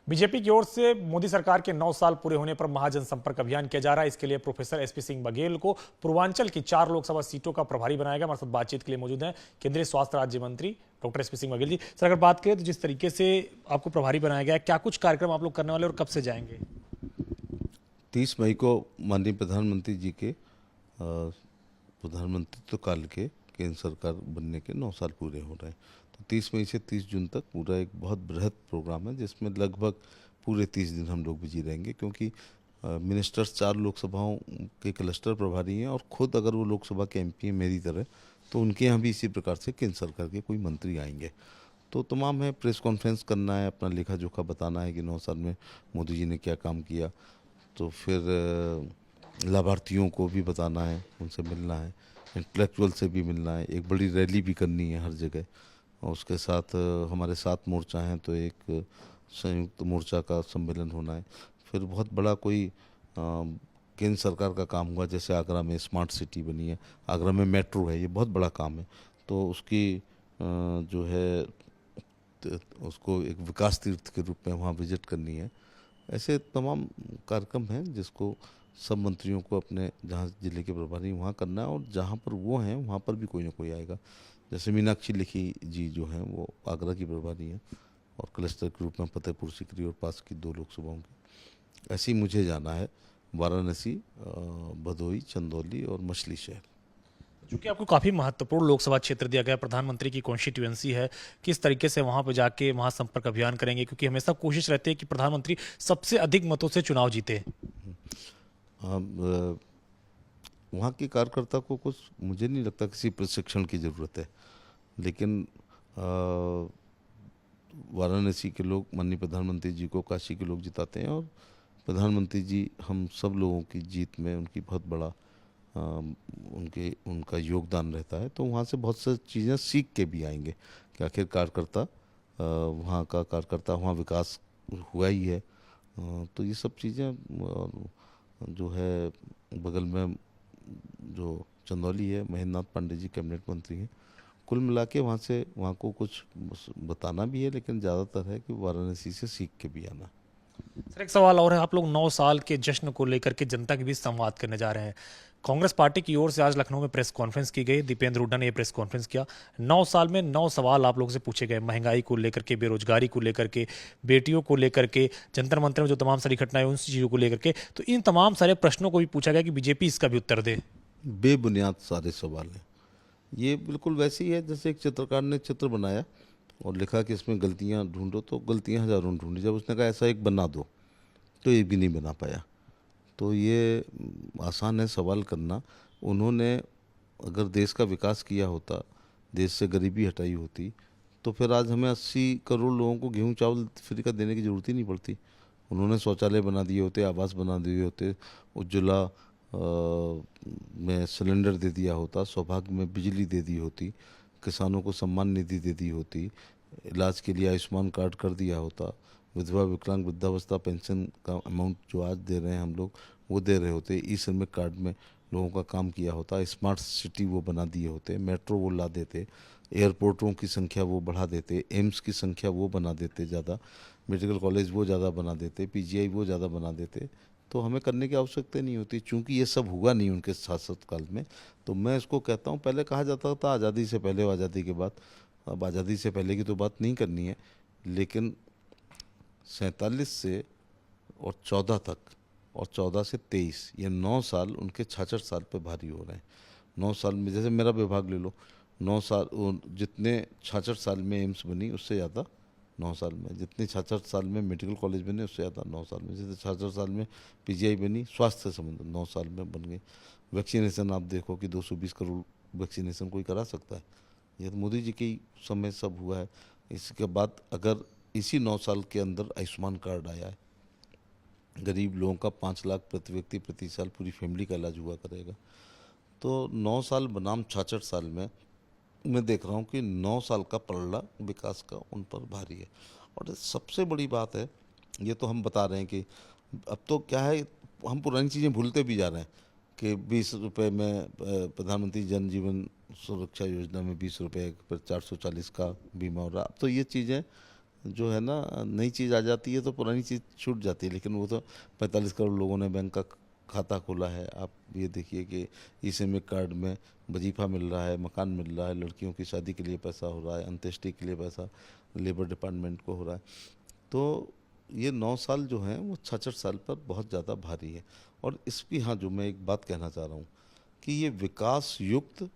BJP की ओर से मोदी सरकार के 9 साल पूरे होने पर महाजनसंपर्क अभियान किया जा रहा है। इसके लिए प्रोफेसर एसपी सिंह बघेल को पूर्वांचल की 4 लोकसभा सीटों का प्रभारी बनाया गया। हमारे साथ बातचीत के लिए मौजूद हैं केंद्रीय स्वास्थ्य राज्य मंत्री doctor SP Singh Baghel ji. Sir, अगर बात करें तो जिस तरीके से आपको प्रभारी बनाया गया है, क्या कुछ कार्यक्रम आप लोग करने वाले और कब से जाएंगे? 30 मई को माननीय प्रधानमंत्री जी के प्रधानमंत्रित्व काल के केंद्र सरकार बनने के 9 साल पूरे हो रहे हैं। तो 30 मई से 30 जून तक पूरा एक बहुत बृहद प्रोग्राम है, जिसमें लगभग पूरे 30 दिन हम लोग बिजी रहेंगे, क्योंकि मिनिस्टर्स 4 लोकसभाओं के क्लस्टर प्रभारी हैं, और खुद अगर वो लोकसभा के एमपी हैं मेरी तरह, तो उनके यहाँ भी इसी प्रकार से केंद्र सरकार के कोई मंत्री आएंगे। तो तमाम है, प्रेस कॉन्फ्रेंस करना है, अपना लेखा जोखा बताना है कि 9 साल में मोदी जी ने क्या काम किया। तो फिर लाभार्थियों को भी बताना है, उनसे मिलना है, इंटेलेक्चुअल से भी मिलना है, एक बड़ी रैली भी करनी है हर जगह। और उसके साथ हमारे 7 मोर्चा हैं, तो एक संयुक्त मोर्चा का सम्मेलन होना है। फिर बहुत बड़ा कोई केंद्र सरकार का काम हुआ, जैसे आगरा में स्मार्ट सिटी बनी है, आगरा में मेट्रो है, ये बहुत बड़ा काम है। तो उसकी जो है उसको एक विकास तीर्थ के रूप में वहाँ विजिट करनी है। ऐसे तमाम कार्यक्रम हैं जिसको सब मंत्रियों को अपने जहाँ जिले के प्रभारी वहाँ करना है, और जहाँ पर वो हैं वहाँ पर भी कोई ना कोई आएगा। जैसे मीनाक्षी लेखी जी जो हैं वो आगरा की प्रभारी हैं, और क्लस्टर के रूप में फतेहपुर सीकरी और पास की 2 लोकसभाओं की। ऐसे ही मुझे जाना है वाराणसी, भदोही, चंदौली और मछली शहर। चूंकि आपको काफी महत्वपूर्ण लोकसभा क्षेत्र दिया गया, प्रधानमंत्री की कॉन्स्टिट्यूएंसी है, किस तरीके से वहां पर जाके महासंपर्क अभियान करेंगे? क्योंकि हमेशा कोशिश रहती है कि प्रधानमंत्री सबसे अधिक मतों से चुनाव जीते। अब वहाँ के कार्यकर्ता को कुछ मुझे नहीं लगता किसी प्रशिक्षण की ज़रूरत है, लेकिन वाराणसी के लोग माननीय प्रधानमंत्री जी को काशी के लोग जिताते हैं, और प्रधानमंत्री जी हम सब लोगों की जीत में उनकी बहुत बड़ा उनका योगदान रहता है। तो वहाँ से बहुत सी चीज़ें सीख के भी आएंगे कि आखिर कार्यकर्ता वहाँ का कार्यकर्ता वहाँ विकास हुआ ही है। तो ये सब चीज़ें जो है बगल में जो चंदौली है, महेंद्र नाथ पांडे जी कैबिनेट मंत्री हैं। कुल मिला के वहाँ को कुछ बताना भी है, लेकिन ज़्यादातर है कि वाराणसी से सीख के भी आना। सर, एक सवाल और है। आप लोग 9 साल के जश्न को लेकर के जनता के बीच संवाद करने जा रहे हैं। कांग्रेस पार्टी की ओर से आज लखनऊ में प्रेस कॉन्फ्रेंस की गई, दीपेंद्र हुड्डा ने यह प्रेस कॉन्फ्रेंस किया। 9 साल में 9 सवाल आप लोगों से पूछे गए, महंगाई को लेकर के, बेरोजगारी को लेकर के, बेटियों को लेकर के, जंतर मंतर में जो तमाम सारी घटनाएं उन चीज़ों को लेकर के। तो इन तमाम सारे प्रश्नों को भी पूछा गया कि बीजेपी इसका भी उत्तर दे। बेबुनियाद सारे सवाल हैं। ये बिल्कुल वैसे ही है जैसे एक चित्रकार ने चित्र बनाया और लिखा कि इसमें गलतियां ढूंढो, तो गलतियां हजारों ढूंढी। जब उसने कहा ऐसा एक बना दो, तो ये भी नहीं बना पाया। तो ये आसान है सवाल करना। उन्होंने अगर देश का विकास किया होता, देश से गरीबी हटाई होती, तो फिर आज हमें 80 करोड़ लोगों को गेहूं चावल फ्री का देने की ज़रूरत ही नहीं पड़ती। उन्होंने शौचालय बना दिए होते, आवास बना दिए होते, उज्ज्वला में सिलेंडर दे दिया होता, सौभाग्य में बिजली दे दी होती, किसानों को सम्मान निधि दे दी होती, इलाज के लिए आयुष्मान कार्ड कर दिया होता, विधवा विकलांग वृद्धावस्था पेंशन का अमाउंट जो आज दे रहे हैं हम लोग वो दे रहे होते, ई श्रमिक कार्ड में लोगों का काम किया होता, स्मार्ट सिटी वो बना दिए होते, मेट्रो वो ला देते, एयरपोर्टों की संख्या वो बढ़ा देते, एम्स की संख्या वो बना देते ज़्यादा, मेडिकल कॉलेज वो ज़्यादा बना देते, पीजीआई वो ज़्यादा बना देते। तो हमें करने की आवश्यकता नहीं होती, चूंकि ये सब हुआ नहीं उनके शासक काल में। तो मैं इसको कहता हूँ, पहले कहा जाता था आज़ादी से पहले और आज़ादी के बाद। अब आज़ादी से पहले की तो बात नहीं करनी है, लेकिन 47 से और 14 तक और 14 से 23 ये 9 साल उनके 66 साल पे भारी हो रहे हैं। 9 साल में जैसे मेरा विभाग ले लो, 9 साल जितने 66 साल में एम्स बनी उससे ज़्यादा 9 साल में, जितने 66 साल में मेडिकल कॉलेज बने उससे ज़्यादा 9 साल में, जैसे 66 साल में पीजीआई बनी, स्वास्थ्य से संबंधित 9 साल में बन गई। वैक्सीनेशन आप देखो कि 220 करोड़ वैक्सीनेशन कोई करा सकता है? ये तो मोदी जी के ही समय सब हुआ है। इसके बाद अगर इसी 9 साल के अंदर आयुष्मान कार्ड आया है, गरीब लोगों का 5 लाख प्रति व्यक्ति प्रति साल पूरी फैमिली का इलाज हुआ करेगा। तो 9 साल बनाम 66 साल में मैं देख रहा हूँ कि 9 साल का पलड़ा विकास का उन पर भारी है। और सबसे बड़ी बात है, ये तो हम बता रहे हैं कि अब तो क्या है, हम पुरानी चीज़ें भूलते भी जा रहे हैं कि 20 रुपये में प्रधानमंत्री जन जीवन सुरक्षा योजना में 20 रुपये पर 440 का बीमा हो रहा। अब तो ये चीज़ें जो है ना, नई चीज़ आ जाती है तो पुरानी चीज़ छूट जाती है। लेकिन वो तो 45 करोड़ लोगों ने बैंक का खाता खोला है। आप ये देखिए कि ई-श्रमिक कार्ड में वजीफ़ा मिल रहा है, मकान मिल रहा है, लड़कियों की शादी के लिए पैसा हो रहा है, अंत्येष्टि के लिए पैसा लेबर डिपार्टमेंट को हो रहा है। तो ये 9 साल जो हैं वो 66 साल पर बहुत ज़्यादा भारी है। और इसकी, हाँ, जो मैं एक बात कहना चाह रहा हूँ कि ये विकास युक्त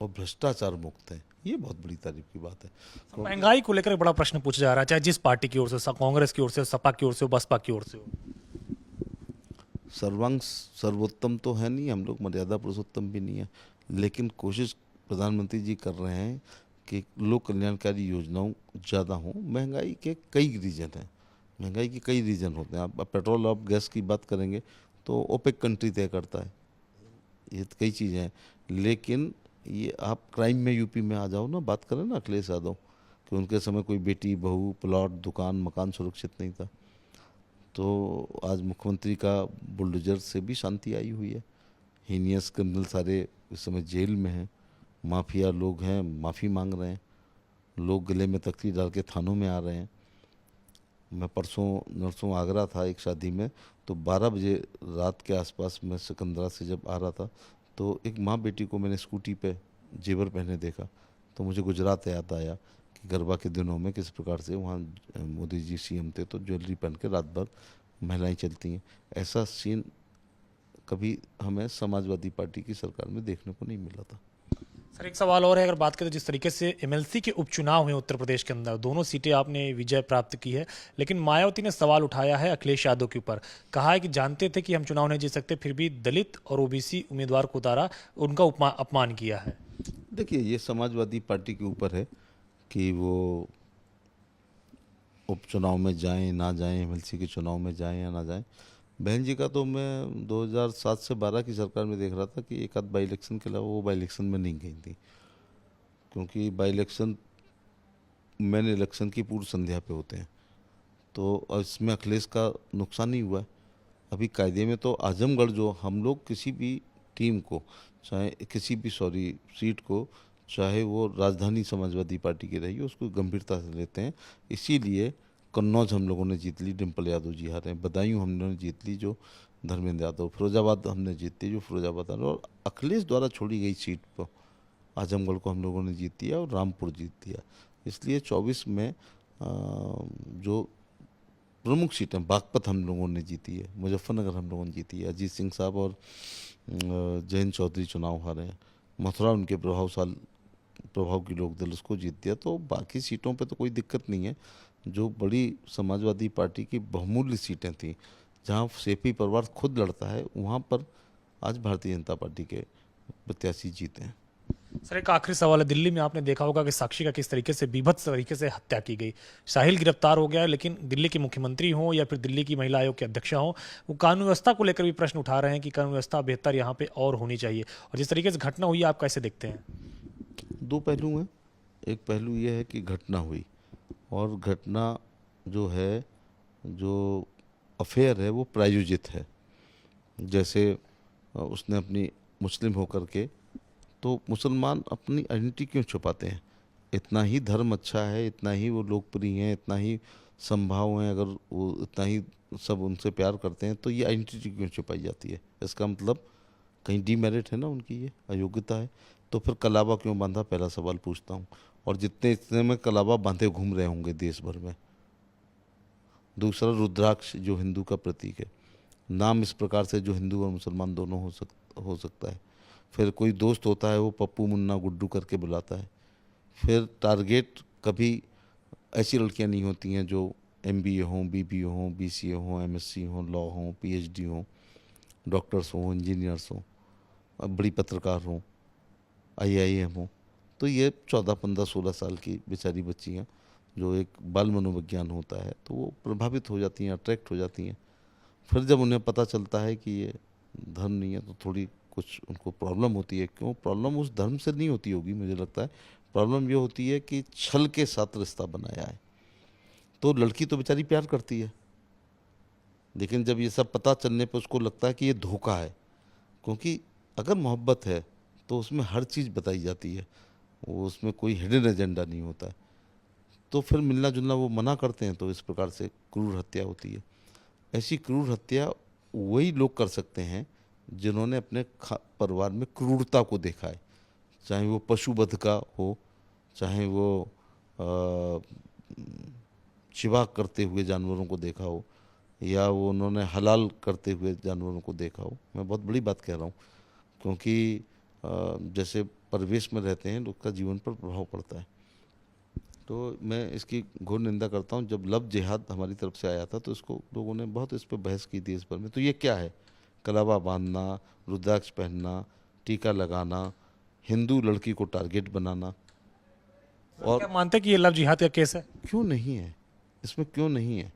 और भ्रष्टाचार मुक्त है, ये बहुत बड़ी तारीफ की बात है। क्योंकि महंगाई को लेकर एक बड़ा प्रश्न पूछा जा रहा है, चाहे जिस पार्टी की ओर से, कांग्रेस की ओर से, सपा की ओर से हो, बसपा की ओर से हो। सर्वांग सर्वोत्तम तो है नहीं, हम लोग मर्यादा पुरुषोत्तम भी नहीं है, लेकिन कोशिश प्रधानमंत्री जी कर रहे हैं कि लोक कल्याणकारी योजनाओं ज़्यादा हों। महंगाई के कई रीजन हैं, महंगाई के कई रीजन होते हैं। आप पेट्रोल और गैस की बात करेंगे तो ओपेक कंट्री तय करता है, ये तो कई चीज़ें हैं। लेकिन ये आप क्राइम में यूपी में आ जाओ ना, बात करें ना अखिलेश यादव कि उनके समय कोई बेटी बहू प्लॉट दुकान मकान सुरक्षित नहीं था, तो आज मुख्यमंत्री का बुलडोजर से भी शांति आई हुई है। हीनियस क्रिमिनल सारे इस समय जेल में हैं, माफिया लोग हैं माफ़ी मांग रहे हैं, लोग गले में तख्ती डाल के थानों में आ रहे हैं। मैं नरसों आगरा था एक शादी में, तो 12 बजे रात के आसपास मैं सिकंदरा से जब आ रहा था तो एक माँ बेटी को मैंने स्कूटी पे जेवर पहने देखा, तो मुझे गुजरात याद आया कि गरबा के दिनों में किस प्रकार से वहाँ मोदी जी सीएम थे तो ज्वेलरी पहन के रात भर महिलाएं चलती हैं। ऐसा सीन कभी हमें समाजवादी पार्टी की सरकार में देखने को नहीं मिला था। सर एक सवाल और है, अगर बात करें तो जिस तरीके से एमएलसी के उपचुनाव हुए उत्तर प्रदेश के अंदर, दोनों सीटें आपने विजय प्राप्त की है, लेकिन मायावती ने सवाल उठाया है अखिलेश यादव के ऊपर। कहा है कि जानते थे कि हम चुनाव नहीं जीत सकते, फिर भी दलित और ओबीसी उम्मीदवार को उतारा, उनका अपमान किया है। देखिए, ये समाजवादी पार्टी के ऊपर है कि वो उपचुनाव में जाएं ना जाएं, एमएलसी के चुनाव में जाएं या ना जाएं। बहन जी का तो मैं 2007 से 12 की सरकार में देख रहा था कि एक आध बाई इलेक्शन के अलावा वो बाई इलेक्शन में नहीं गई थी, क्योंकि बाई इलेक्शन मैन इलेक्शन की पूर्व संध्या पे होते हैं। तो इसमें अखिलेश का नुकसान ही हुआ है। अभी कायदे में तो आजमगढ़, जो हम लोग किसी भी टीम को, चाहे किसी भी सीट को, चाहे वो राजधानी समाजवादी पार्टी की रही हो, उसको गंभीरता से लेते हैं। इसीलिए कन्नौज हम लोगों ने जीत ली, डिम्पल यादव जी हारे हैं। बदायूं हमने जीत ली, जो धर्मेंद्र यादव। फिरोजाबाद हमने जीत ली, जो फिरोजाबाद। और अखिलेश द्वारा छोड़ी गई सीट पर आजमगढ़ को हम लोगों ने जीत दिया और रामपुर जीत दिया। इसलिए 24 में जो प्रमुख सीटें, बागपत हम लोगों ने जीती है, मुजफ्फरनगर हम लोगों ने जीती है, अजीत सिंह साहब और जयंत चौधरी चुनाव हारे हैं। मथुरा उनके प्रभाव की लोकदल उसको जीत दिया। तो बाकी सीटों पे तो कोई दिक्कत नहीं है। जो बड़ी समाजवादी पार्टी की बहुमूल्य सीटें थी, जहाँ सेपी परिवार खुद लड़ता है, वहाँ पर आज भारतीय जनता पार्टी के प्रत्याशी जीते हैं। सर एक आखिरी सवाल है, दिल्ली में आपने देखा होगा कि साक्षी का किस तरीके से बीभत्स तरीके से हत्या की गई। साहिल गिरफ्तार हो गया है, लेकिन दिल्ली के मुख्यमंत्री हों या फिर दिल्ली की महिला आयोग के अध्यक्षा हों, वो कानून व्यवस्था को लेकर भी प्रश्न उठा रहे हैं कि कानून व्यवस्था बेहतर यहाँ पे और होनी चाहिए। और जिस तरीके से घटना हुई, आप कैसे देखते हैं? दो पहलू हैं। एक पहलू ये है कि घटना हुई, और घटना जो है, जो अफेयर है, वो प्रायोजित है। जैसे उसने अपनी मुस्लिम होकर के, तो मुसलमान अपनी आइडेंटिटी क्यों छुपाते हैं? इतना ही धर्म अच्छा है, इतना ही वो लोकप्रिय हैं, इतना ही संभाव हैं, अगर वो इतना ही सब उनसे प्यार करते हैं, तो ये आइडेंटिटी क्यों छुपाई जाती है? इसका मतलब कहीं डीमेरिट है ना उनकी, ये अयोग्यता है। तो फिर कलावा क्यों बांधा, पहला सवाल पूछता हूँ। और जितने इतने में कलावा बांधे घूम रहे होंगे देश भर में। दूसरा, रुद्राक्ष जो हिंदू का प्रतीक है, नाम इस प्रकार से जो हिंदू और मुसलमान दोनों हो सकता है। फिर कोई दोस्त होता है, वो पप्पू मुन्ना गुड्डू करके बुलाता है। फिर टारगेट कभी ऐसी लड़कियां नहीं होती हैं जो एमबीए हों, बीबीए हों, बीसीए हों, एमएससी हों, लॉ हों, पीएचडी हों, डॉक्टर्स हों, इंजीनियर्स हों, बड़ी पत्रकार हों, आईआईएम हों। तो ये 14, 15, 16 साल की बेचारी बच्चियाँ, जो एक बाल मनोविज्ञान होता है, तो वो प्रभावित हो जाती हैं, अट्रैक्ट हो जाती हैं। फिर जब उन्हें पता चलता है कि ये धर्म नहीं है, तो थोड़ी कुछ उनको प्रॉब्लम होती है। क्यों प्रॉब्लम? उस धर्म से नहीं होती होगी, मुझे लगता है प्रॉब्लम ये होती है कि छल के साथ रिश्ता बनाया है। तो लड़की तो बेचारी प्यार करती है, लेकिन जब ये सब पता चलने पर उसको लगता है कि ये धोखा है। क्योंकि अगर मोहब्बत है तो उसमें हर चीज़ बताई जाती है, वो उसमें कोई हिडन एजेंडा नहीं होता है। तो फिर मिलना जुलना वो मना करते हैं, तो इस प्रकार से क्रूर हत्या होती है। ऐसी क्रूर हत्या वही लोग कर सकते हैं जिन्होंने अपने परिवार में क्रूरता को देखा है, चाहे वो पशुवध का हो, चाहे वो चिवा करते हुए जानवरों को देखा हो, या वो उन्होंने हलाल करते हुए जानवरों को देखा हो। मैं बहुत बड़ी बात कह रहा हूँ, क्योंकि जैसे परिवेश में रहते हैं लोग का जीवन पर प्रभाव पड़ता है। तो मैं इसकी घोर निंदा करता हूँ। जब लव जिहाद हमारी तरफ से आया था तो इसको लोगों ने बहुत इस पर बहस की थी इस पर में। तो ये क्या है? कलावा बांधना, रुद्राक्ष पहनना, टीका लगाना, हिंदू लड़की को टारगेट बनाना। और क्या मानते हैं कि ये लव जिहाद का केस है? क्यों नहीं है, इसमें क्यों नहीं है?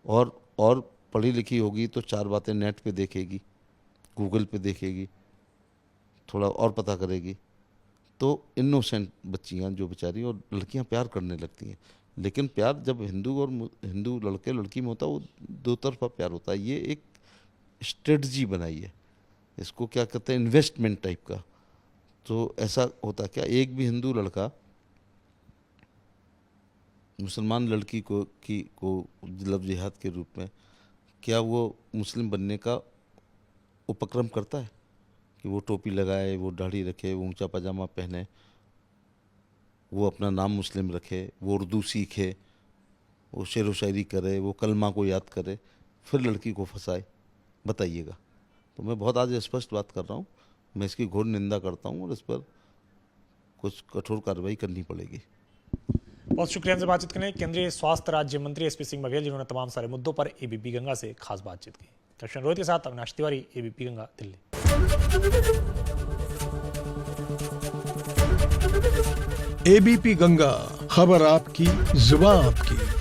और पढ़ी लिखी होगी तो 4 बातें नेट पे देखेगी, गूगल पे देखेगी, थोड़ा और पता करेगी, तो इनोसेंट बच्चियां जो बेचारी और लड़कियां प्यार करने लगती हैं। लेकिन प्यार जब हिंदू लड़के लड़की में होता है वो दो तरफा प्यार होता है। ये एक स्ट्रेटजी बनाई है, इसको क्या कहते हैं, इन्वेस्टमेंट टाइप का। तो ऐसा होता क्या, एक भी हिंदू लड़का मुसलमान लड़की को लव जिहाद के रूप में, क्या वो मुस्लिम बनने का उपक्रम करता है कि वो टोपी लगाए, वो दाढ़ी रखे, वो ऊंचा पजामा पहने, वो अपना नाम मुस्लिम रखे, वो उर्दू सीखे, वो शेर व शायरी करे, वो कलमा को याद करे, फिर लड़की को फंसाए? बताइएगा। तो मैं बहुत आज स्पष्ट बात कर रहा हूँ, मैं इसकी घोर निंदा करता हूँ और इस पर कुछ कठोर कार्रवाई करनी पड़ेगी। बहुत शुक्रिया हमसे बातचीत करने केंद्रीय स्वास्थ्य राज्य मंत्री एसपी सिंह बघेल, जिन्होंने तमाम सारे मुद्दों पर एबीपी गंगा से खास बातचीत की। दर्शन रोहित के साथ अविनाश तिवारी, एबीपी गंगा, दिल्ली। एबीपी गंगा, खबर आपकी, जुबान आपकी।